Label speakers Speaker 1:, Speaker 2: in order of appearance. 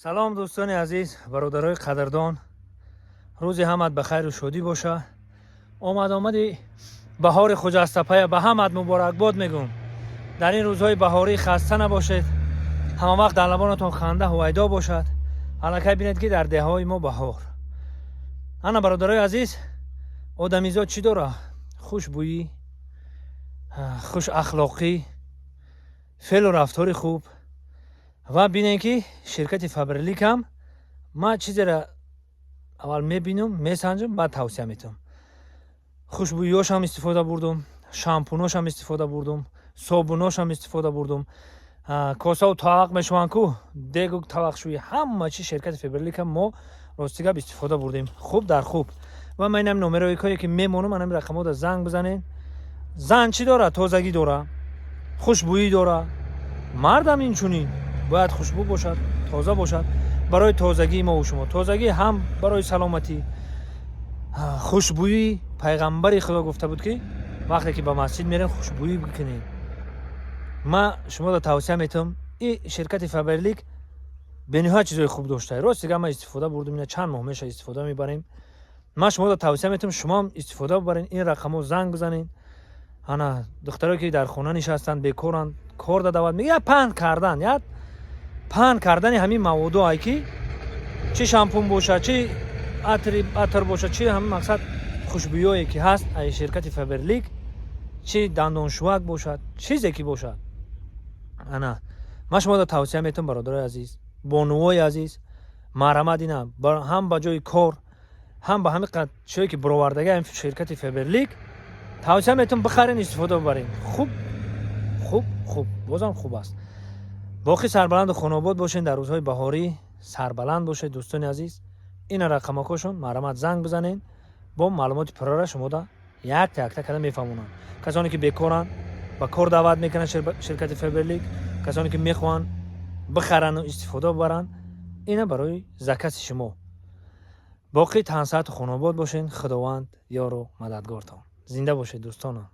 Speaker 1: سلام دوستان عزیز، برادرای قدردان، روز همت بخیر و شادی باشه. آمدی بهار خجسته به همت مبارک باد میگم. در این روزهای بهاری خسته نباشید، همه وقت در لبانتون خنده هویدا باشد. الکی بینید که در دههای ما بهار. انا برادرای عزیز، آدمیزاد چی داره؟ خوشبویی، خوش اخلاقی، فعل و رفتار خوب. و بینید که شرکت فبرلیک هم ما چیزی را اول میبینم، میسنجم، بعد توصیه میتونم. خوشبوییاش هم استفاده بردم، شامپوناش هم استفاده بردم، صابوناش هم استفاده بردم، کاسه و طاق میشوان کو دیگ و طاق شوی همه چی شرکت فبرلیک هم ما راستیگه استفاده بردیم، خوب در خوب. و من اینم نمره هایی که میمونم، من این رقم‌ها را زنگ بزنین. زن چی داره؟ تازگی داره، خوشبویی داره. مردم اینچونین باید خوشبو باشد، تازه باشد. برای تازگی ما و شما، تازگی هم برای سلامتی. خوشبویی پیغمبر خدا گفته بود که وقتی که به مسجد میرین خوشبویی بکنین. ما شما را توصیه میتونم، این شرکت فبرلیک به نهایت چیزای خوب داشته. راست دیگه ما استفاده بردیم، اینا چند ماه میشه استفاده میبریم. ما شما را توصیه میتونم شما هم استفاده ببرین. این رقمو زنگ بزنین. انا دخترایی که در خونه نشستن بیکارن، کار دعوت میگه یا پهن کردن همین موادایی که چه شامپون باشه، چه عطر باشه، چه همین مقصد خوشبویایی که هست ای شرکت فبرلیک، چه دندانشویک باشد، چیزی که باشد. انا ما شما را توصیه میتونم برادرای عزیز، بانوای عزیز، مرحمت اینا هم با جای کار، هم با همین چیزی که برآوردگی این شرکت فبرلیک توصیه میتونم بخرین، استفاده ببرین. خوب بازم خوب است. باقی سربلند و خانواد باشین، در روزهای بهاری سربلند باشید دوستان عزیز. این رقم‌هاشون مرحمت زنگ بزنین، با معلومات پراره شما دا یک تک کردن میفهمونن. کسانی که بیکارن با کار دعوت میکنن شرکت فبرلیک، کسانی که میخوان بخرن و استفاده ببرن، اینا برای زکات شما. باقی تنصت و خانواد باشین. خداوند یار و مددگارتان. زنده باشید دوستان.